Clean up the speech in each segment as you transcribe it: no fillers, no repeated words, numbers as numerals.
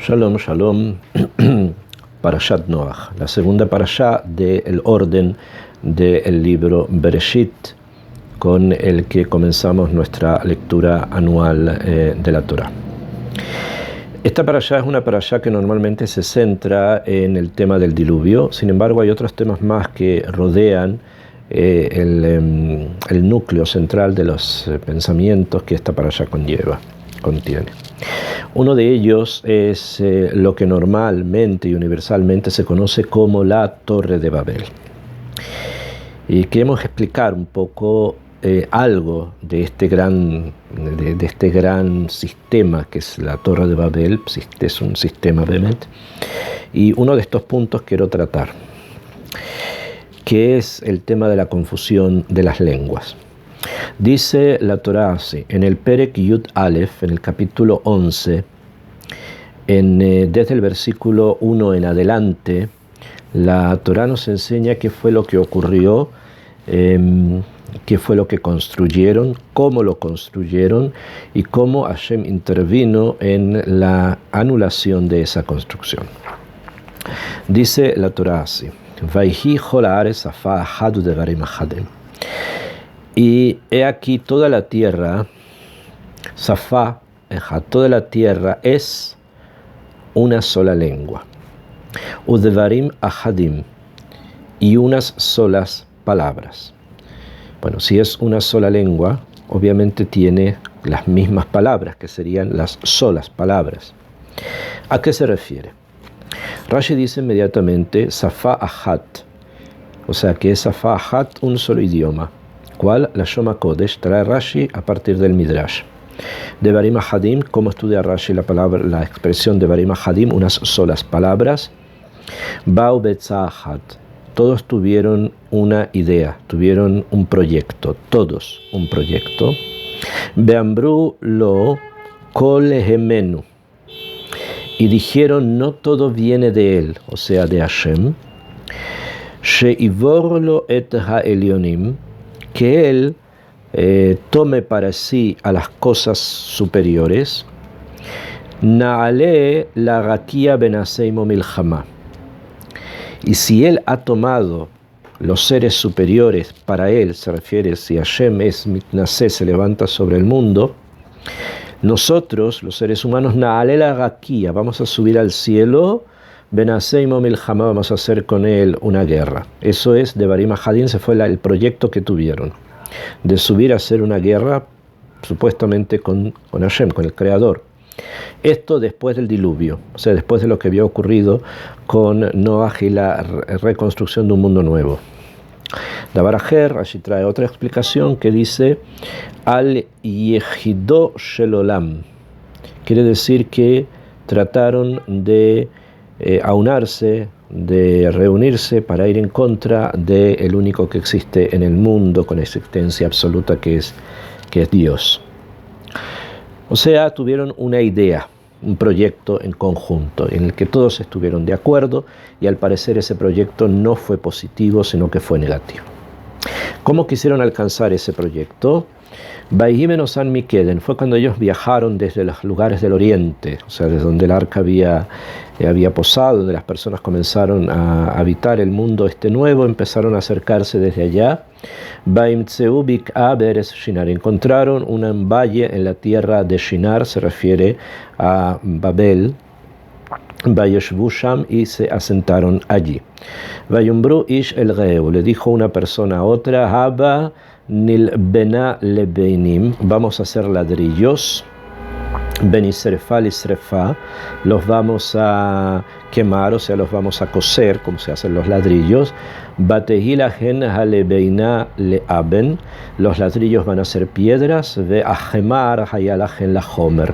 Shalom, shalom. Parashat Noach, la segunda parashá del orden del libro Bereshit, con el que comenzamos nuestra lectura anual de la Torá. Esta parashá es una parashá que normalmente se centra en el tema del diluvio. Sin embargo, hay otros temas más que rodean el núcleo central de los pensamientos que esta parashá contiene. Uno de ellos es lo que normalmente y universalmente se conoce como la Torre de Babel. Y queremos explicar un poco algo de este gran sistema que es la Torre de Babel. Es un sistema obviamente. Y uno de estos puntos quiero tratar, que es el tema de la confusión de las lenguas. Dice la Torá así, en el Perek Yud Aleph, en el capítulo 11, desde el versículo 1 en adelante, la Torá nos enseña qué fue lo que ocurrió, qué fue lo que construyeron, cómo lo construyeron y cómo Hashem intervino en la anulación de esa construcción. Dice la Torá así, Vayhi chol haaretz safá ahad udevarim ahadem. Y he aquí toda la tierra, Safá, toda la tierra es una sola lengua. Udevarim ahadim, y unas solas palabras. Bueno, si es una sola lengua, obviamente tiene las mismas palabras, que serían las solas palabras. ¿A qué se refiere? Rashi dice inmediatamente, Safá ahad, o sea que es Safá ahad, un solo idioma. ¿Cuál? La Shoma Kodesh, trae Rashi a partir del Midrash. Devarim Ahadim, ¿cómo estudia Rashi la expresión Devarim Ahadim? Unas solas palabras. Bau Betza Ahad, todos tuvieron una idea, tuvieron un proyecto, todos un proyecto. Beambru lo kol hemenu, y dijeron no todo viene de él, o sea de Hashem. Sheivor lo et ha'elionim, que él tome para sí a las cosas superiores. Naale la rakia benaseimo milchama, y si él ha tomado los seres superiores para él, se refiere si Hashem es mitnasé, se levanta sobre el mundo, nosotros los seres humanos naale la rakia, vamos a subir al cielo. Benaseimo milchama, vamos a hacer con él una guerra. Eso es, Devarim Ahadim, se fue el proyecto que tuvieron, de subir a hacer una guerra, supuestamente con Hashem, con el Creador. Esto después del diluvio, o sea, después de lo que había ocurrido con Noach y la reconstrucción de un mundo nuevo. Davar Aher, allí trae otra explicación que dice, Al Yehido Shel Olam, quiere decir que trataron de aunarse, de reunirse para ir en contra del único que existe en el mundo con existencia absoluta que es Dios. O sea, tuvieron una idea, un proyecto en conjunto en el que todos estuvieron de acuerdo y al parecer ese proyecto no fue positivo sino que fue negativo. ¿Cómo quisieron alcanzar ese proyecto? Baihimenosan Mikeden, fue cuando ellos viajaron desde los lugares del oriente, o sea, desde donde el arca había posado, donde las personas comenzaron a habitar el mundo nuevo, empezaron a acercarse desde allá. Baimtseu bik'a be'eretz Shinar, encontraron un valle en la tierra de Shinar, se refiere a Babel. Vayeshvu sham, y se asentaron allí. Vayumbru ish el reu, le dijo una persona a otra, Haba nil bena lebeinim, vamos a hacer ladrillos. Benisrefa lisrefa, los vamos a quemar, o sea, los vamos a coser, como se hacen los ladrillos. Batehilahen halebeina leaben, los ladrillos van a ser piedras. Ve ahemar hayalahen la homer,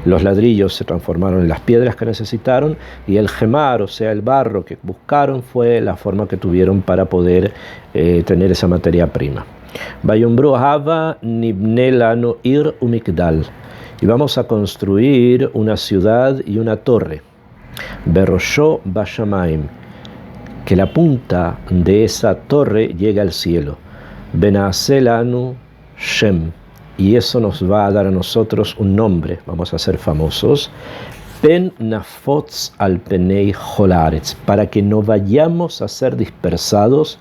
los ladrillos se transformaron en las piedras que necesitaron, y el gemar, o sea, el barro que buscaron, fue la forma que tuvieron para poder tener esa materia prima. Vayumbru hava nibne lanu ir umikdal, y vamos a construir una ciudad y una torre. Berosho Bashamaim, que la punta de esa torre llegue al cielo. Benaselanu Shem, y eso nos va a dar a nosotros un nombre, vamos a ser famosos. pen nafotz al penei jolaretz, para que no vayamos a ser dispersados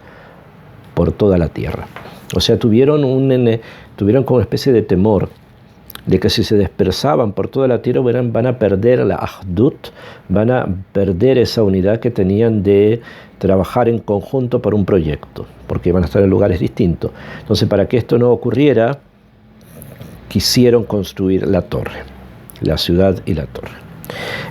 por toda la tierra. O sea, tuvieron como una especie de temor de que si se dispersaban por toda la tierra van a perder la ahdut, van a perder esa unidad que tenían de trabajar en conjunto por un proyecto, porque van a estar en lugares distintos. Entonces, para que esto no ocurriera, quisieron construir la torre, la ciudad y la torre.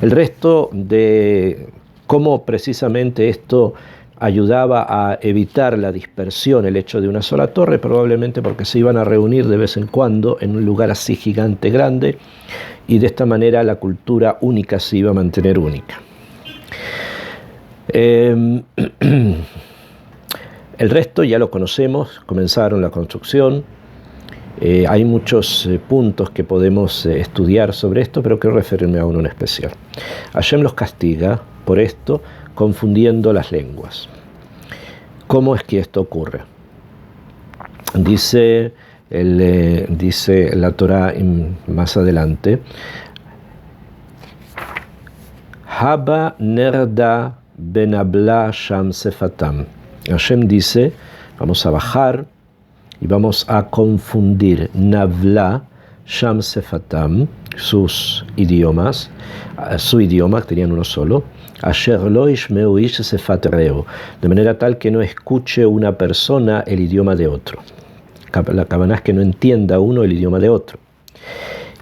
El resto de cómo precisamente esto ayudaba a evitar la dispersión, el hecho de una sola torre, probablemente porque se iban a reunir de vez en cuando en un lugar así gigante, grande, y de esta manera la cultura única se iba a mantener única. El resto ya lo conocemos, comenzaron la construcción. Hay muchos puntos que podemos estudiar sobre esto, pero quiero referirme a uno en especial. Hashem los castiga por esto, confundiendo las lenguas. ¿Cómo es que esto ocurre? Dice la Torá más adelante, Haba nerda benabla sham sefatam. Hashem dice, vamos a bajar y vamos a confundir Navla, Sham Sefatam, sus idiomas, su idioma, tenían uno solo, Asher lo ishmeu ish sefat reu, de manera tal que no escuche una persona el idioma de otro. La cabana es que no entienda uno el idioma de otro.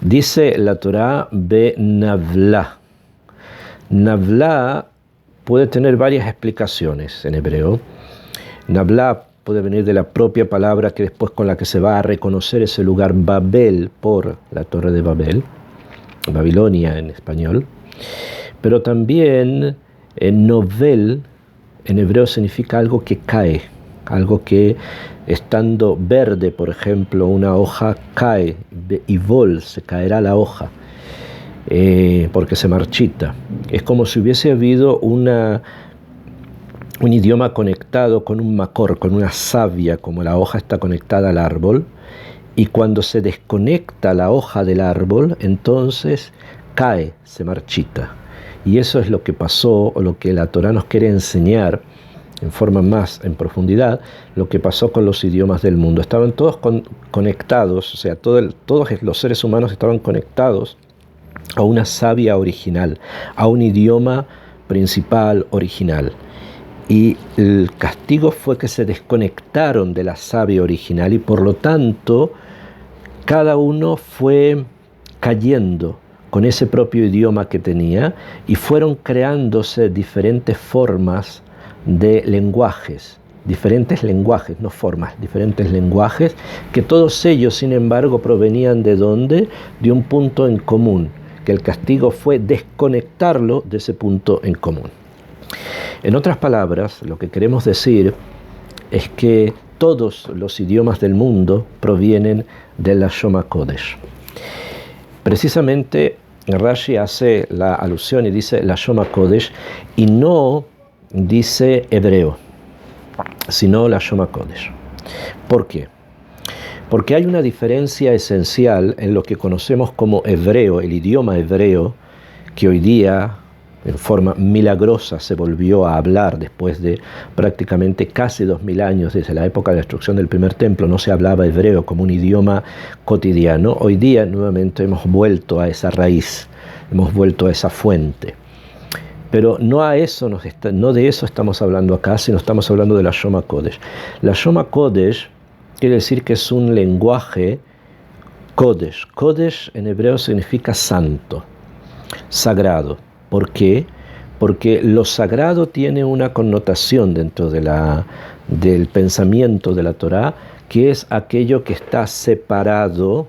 Dice la Torá, Be Navla. Navla puede tener varias explicaciones en hebreo. Navla puede venir de la propia palabra que después con la que se va a reconocer ese lugar, Babel, por la Torre de Babel, Babilonia en español, pero también novel en hebreo significa algo que cae, algo que estando verde, por ejemplo, una hoja cae, y vol, se caerá la hoja, porque se marchita. Es como si hubiese habido un idioma conectado con un macor, con una savia, como la hoja está conectada al árbol, y cuando se desconecta la hoja del árbol, entonces cae, se marchita. Y eso es lo que pasó, o lo que la Torá nos quiere enseñar en forma más en profundidad, lo que pasó con los idiomas del mundo. Estaban todos conectados, o sea, todos los seres humanos estaban conectados a una savia original, a un idioma principal original. Y el castigo fue que se desconectaron de la savia original y por lo tanto cada uno fue cayendo con ese propio idioma que tenía y fueron creándose diferentes formas de lenguajes, diferentes lenguajes, no formas, diferentes lenguajes, que todos ellos, sin embargo, provenían ¿de dónde? De un punto en común, que el castigo fue desconectarlo de ese punto en común. En otras palabras, lo que queremos decir es que todos los idiomas del mundo provienen de la Lashon HaKodesh. Precisamente Rashi hace la alusión y dice la Lashon HaKodesh y no dice hebreo, sino la Lashon HaKodesh. ¿Por qué? Porque hay una diferencia esencial en lo que conocemos como hebreo, el idioma hebreo, que hoy día en forma milagrosa se volvió a hablar después de prácticamente casi 2000 años, desde la época de la destrucción del primer templo, no se hablaba hebreo como un idioma cotidiano. Hoy día nuevamente hemos vuelto a esa raíz, hemos vuelto a esa fuente. Pero no de eso estamos hablando acá, sino estamos hablando de la Lashon HaKodesh. La Lashon HaKodesh quiere decir que es un lenguaje Kodesh. Kodesh en hebreo significa santo, sagrado. ¿Por qué? Porque lo sagrado tiene una connotación dentro del pensamiento de la Torá, que es aquello que está separado,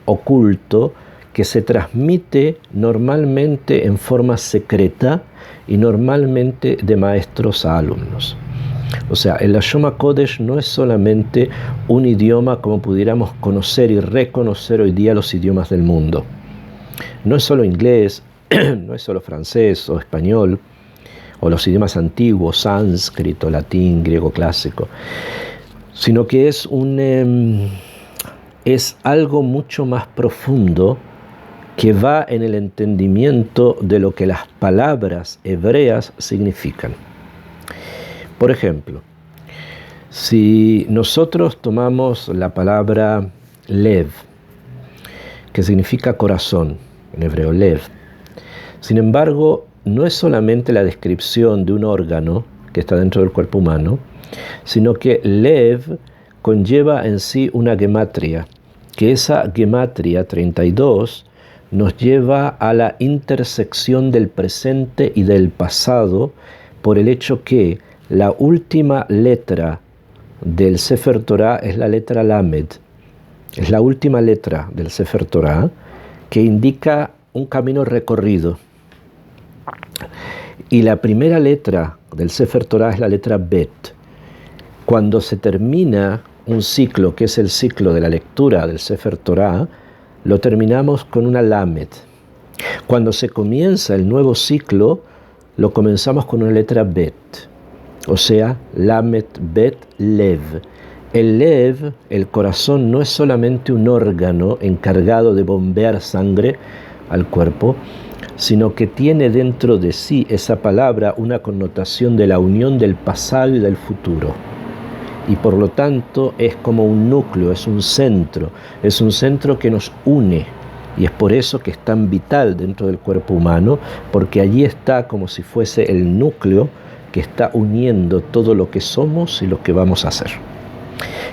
oculto, que se transmite normalmente en forma secreta y normalmente de maestros a alumnos. O sea, el Lashon HaKodesh no es solamente un idioma como pudiéramos conocer y reconocer hoy día los idiomas del mundo. No es solo inglés, no es solo francés o español, o los idiomas antiguos, sánscrito, latín, griego clásico, sino que es algo mucho más profundo que va en el entendimiento de lo que las palabras hebreas significan. Por ejemplo, si nosotros tomamos la palabra lev, que significa corazón, en hebreo lev, sin embargo, no es solamente la descripción de un órgano que está dentro del cuerpo humano, sino que lev conlleva en sí una gematria, que esa gematria 32 nos lleva a la intersección del presente y del pasado por el hecho que la última letra del Sefer Torah es la letra Lamed. Es la última letra del Sefer Torah que indica un camino recorrido. Y la primera letra del Sefer Torah es la letra Bet. Cuando se termina un ciclo, que es el ciclo de la lectura del Sefer Torah, lo terminamos con una Lamed. Cuando se comienza el nuevo ciclo, lo comenzamos con una letra Bet. O sea, Lamed Bet Lev. El Lev, el corazón, no es solamente un órgano encargado de bombear sangre al cuerpo, sino que tiene dentro de sí esa palabra una connotación de la unión del pasado y del futuro. Y por lo tanto es como un núcleo, es un centro que nos une. Y es por eso que es tan vital dentro del cuerpo humano, porque allí está como si fuese el núcleo que está uniendo todo lo que somos y lo que vamos a hacer.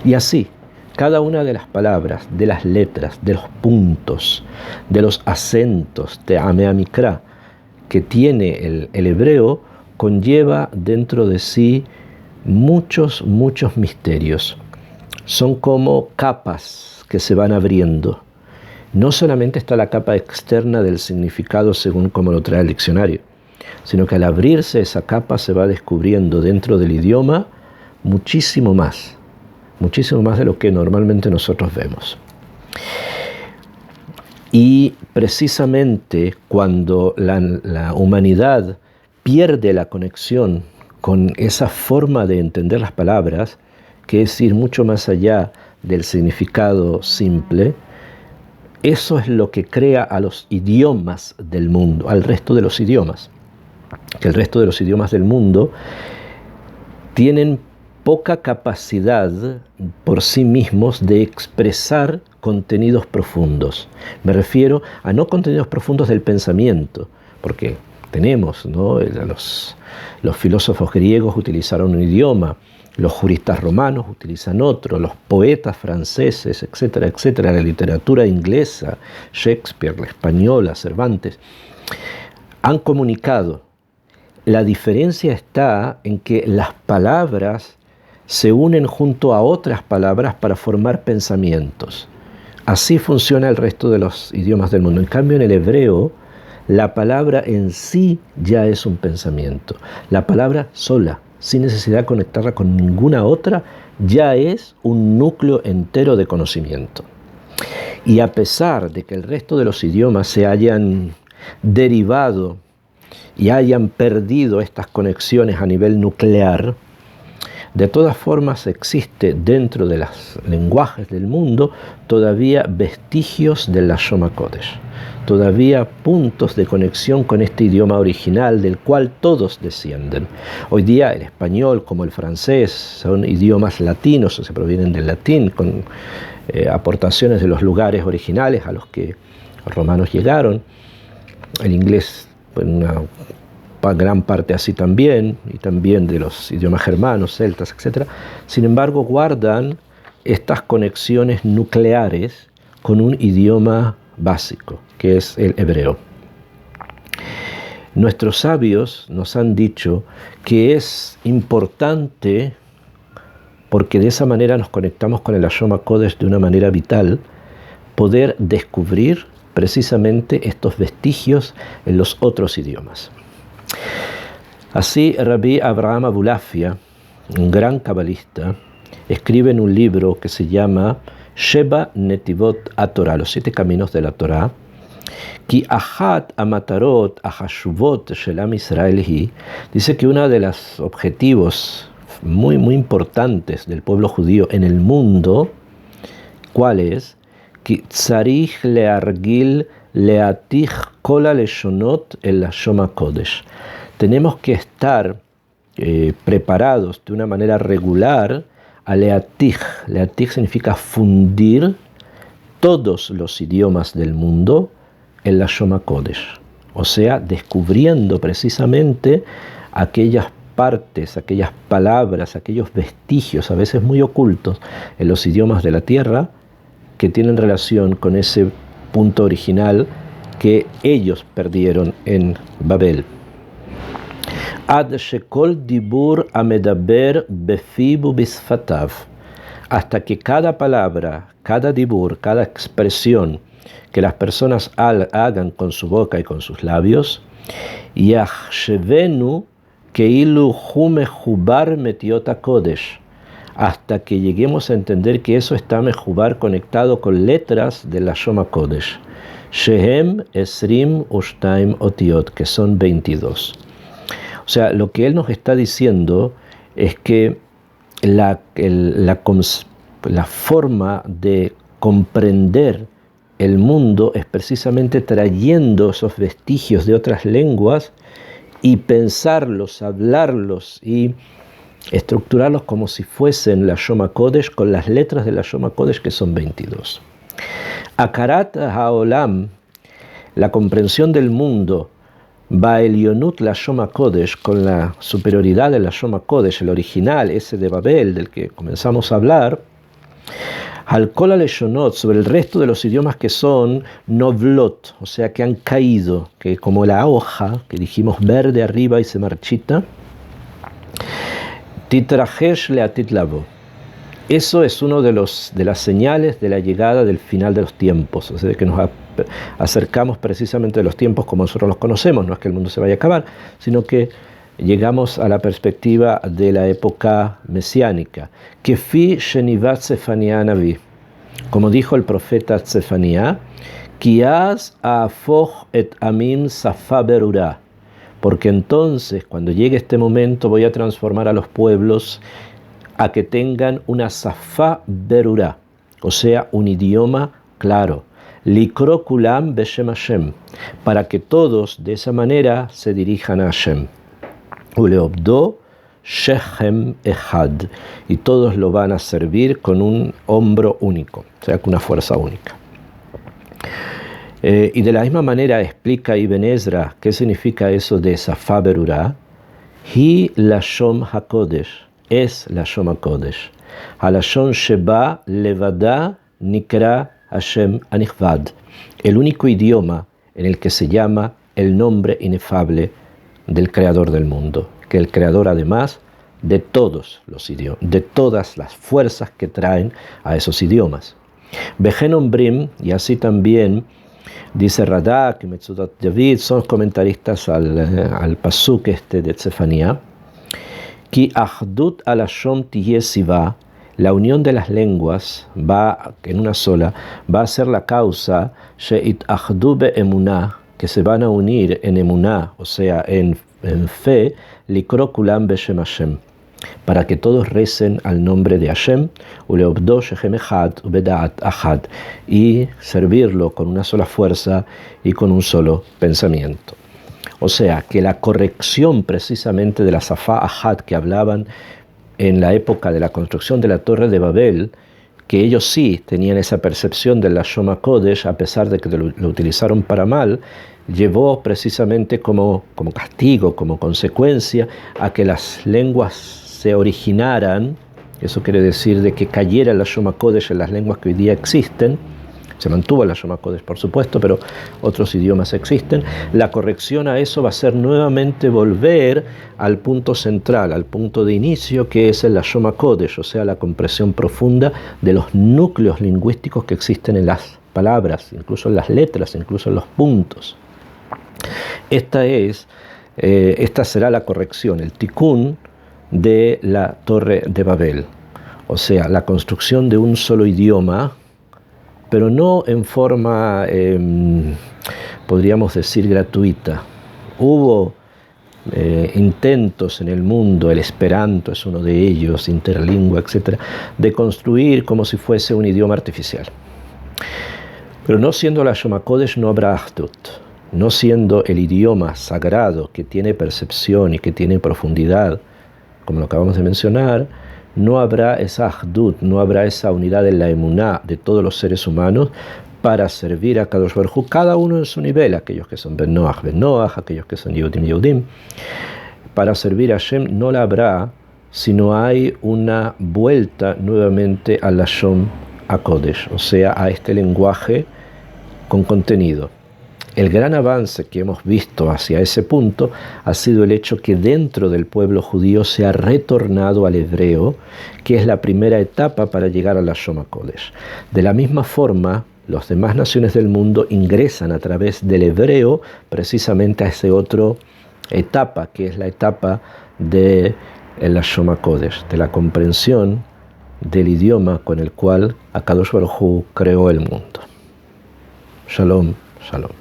Y así, cada una de las palabras, de las letras, de los puntos, de los acentos de Amea Mikra que tiene el hebreo, conlleva dentro de sí muchos misterios. Son como capas que se van abriendo. No solamente está la capa externa del significado según como lo trae el diccionario, sino que al abrirse esa capa se va descubriendo dentro del idioma muchísimo más de lo que normalmente nosotros vemos. Y precisamente cuando la humanidad pierde la conexión con esa forma de entender las palabras, que es ir mucho más allá del significado simple, eso es lo que crea a los idiomas del mundo, al resto de los idiomas. Que el resto de los idiomas del mundo tienen poca capacidad por sí mismos de expresar contenidos profundos. Me refiero a no contenidos profundos del pensamiento, porque tenemos, ¿no? Los filósofos griegos utilizaron un idioma, los juristas romanos utilizan otro, los poetas franceses, etcétera, etcétera, la literatura inglesa, Shakespeare, la española, Cervantes, han comunicado. La diferencia está en que las palabras se unen junto a otras palabras para formar pensamientos. Así funciona el resto de los idiomas del mundo. En cambio, en el hebreo, la palabra en sí ya es un pensamiento. La palabra sola, sin necesidad de conectarla con ninguna otra, ya es un núcleo entero de conocimiento. Y a pesar de que el resto de los idiomas se hayan derivado y hayan perdido estas conexiones a nivel nuclear, de todas formas existe dentro de los lenguajes del mundo todavía vestigios del Lashon HaKodesh, todavía puntos de conexión con este idioma original del cual todos descienden. Hoy día el español como el francés son idiomas latinos, o se provienen del latín, con aportaciones de los lugares originales a los que los romanos llegaron. El inglés, una gran parte así también, y también de los idiomas germanos, celtas, etc. Sin embargo, guardan estas conexiones nucleares con un idioma básico, que es el hebreo. Nuestros sabios nos han dicho que es importante, porque de esa manera nos conectamos con el Lashon HaKodesh de una manera vital, poder descubrir precisamente estos vestigios en los otros idiomas. Así, Rabbi Abraham Abulafia, un gran cabalista, escribe en un libro que se llama Sheba Netivot HaTorah, los 7 caminos de la Torah, Ki Achat Amatarot Ahashuvot Shelam Israel hi, dice que uno de los objetivos muy importantes del pueblo judío en el mundo, ¿cuál es? Ki Tzarich Leargil leatij kol haleshonot el lashon hakodesh. Tenemos que estar preparados de una manera regular a leatij. Leatij significa fundir todos los idiomas del mundo en lashon hakodesh. O sea, descubriendo precisamente aquellas partes, aquellas palabras, aquellos vestigios, a veces muy ocultos, en los idiomas de la tierra, que tienen relación con ese punto original que ellos perdieron en Babel. Ad shekol dibur amedaber befiv ubisfatav, hasta que cada palabra, cada dibur, cada expresión que las personas hagan con su boca y con sus labios, yachshevenu keilu hu mejubar metiot hakodesh, hasta que lleguemos a entender que eso está mejubar conectado con letras de la Lashon HaKodesh, shehem esrim ushtaim otiot, que son 22. O sea, lo que él nos está diciendo es que la forma de comprender el mundo es precisamente trayendo esos vestigios de otras lenguas y pensarlos, hablarlos y estructurarlos como si fuesen la Lashon HaKodesh, con las letras de la Lashon HaKodesh, que son 22. Akarat haolam, la comprensión del mundo, Ba'elionut Lashon HaKodesh, con la superioridad de la Lashon HaKodesh, el original, ese de Babel, del que comenzamos a hablar, al kol haleshonot, sobre el resto de los idiomas que son novlot, o sea, que han caído, que como la hoja, que dijimos verde arriba y se marchita, titrajesh leatit lavo. Eso es uno de las señales de la llegada del final de los tiempos, o sea, que nos acercamos precisamente de los tiempos como nosotros los conocemos. No es que el mundo se vaya a acabar, sino que llegamos a la perspectiva de la época mesiánica. Kefi shenivat Zefanía Naví, como dijo el profeta Zefanía, Kiaz afoch et amim safa berurá, porque entonces, cuando llegue este momento, voy a transformar a los pueblos a que tengan una safa berurá, o sea, un idioma claro, likro kulam beshem Hashem, para que todos de esa manera se dirijan a Hashem. Uleobdo shechem ehad, y todos lo van a servir con un hombro único, o sea, con una fuerza única. Y de la misma manera explica Ibn Ezra qué significa eso de Safa Berurá. Hi Lashon HaKodesh, es Lashon HaKodesh. Halashon Sheba Levada Nikra Hashem Anichvad, el único idioma en el que se llama el nombre inefable del Creador del mundo, que el Creador además de todos los idiomas, de todas las fuerzas que traen a esos idiomas. Bejen Ombrim, y así también dice Radak y Metzudat David, son comentaristas al pasuk de Zefanía, Ki achdut alashon tihye siva, la unión de las lenguas va en una sola, va a ser la causa she'it achdu be'emunah, que se van a unir en emuná, o sea, en fe, likro kulam beshem Hashem, para que todos recen al nombre de Hashem, uleobdo shechem echad ubedaat achad, y servirlo con una sola fuerza y con un solo pensamiento. O sea, que la corrección precisamente de la Safa Ahad que hablaban en la época de la construcción de la Torre de Babel, que ellos sí tenían esa percepción del Lashon HaKodesh, a pesar de que lo utilizaron para mal, llevó precisamente como castigo, como consecuencia, a que las lenguas se originaran. Eso quiere decir de que cayera el Lashon HaKodesh en las lenguas que hoy día existen. Se mantuvo el Lashon HaKodesh, por supuesto, pero otros idiomas existen. La corrección a eso va a ser nuevamente volver al punto central, al punto de inicio, que es el Lashon HaKodesh, o sea, la comprensión profunda de los núcleos lingüísticos que existen en las palabras, incluso en las letras, incluso en los puntos. Esta será la corrección, el tikkun de la Torre de Babel, o sea, la construcción de un solo idioma, pero no en forma, podríamos decir, gratuita. Hubo intentos en el mundo, el Esperanto es uno de ellos, Interlingua, etc., de construir como si fuese un idioma artificial. Pero no siendo la Shom HaKodesh no habrá Ahdut. No siendo el idioma sagrado que tiene percepción y que tiene profundidad, como lo acabamos de mencionar, no habrá esa Ahdut, no habrá esa unidad en la emuná de todos los seres humanos para servir a Kadosh Baruj Hu, cada uno en su nivel, aquellos que son Ben Noach, aquellos que son Yehudim. Para servir a Hashem no la habrá si no hay una vuelta nuevamente a la Shom HaKodesh, o sea, a este lenguaje con contenido. El gran avance que hemos visto hacia ese punto ha sido el hecho que dentro del pueblo judío se ha retornado al hebreo, que es la primera etapa para llegar a la Shom HaKodesh. De la misma forma, las demás naciones del mundo ingresan a través del hebreo precisamente a esa otra etapa, que es la etapa de la Shom HaKodesh, de la comprensión del idioma con el cual Akadosh Baruj Hu creó el mundo. Shalom, shalom.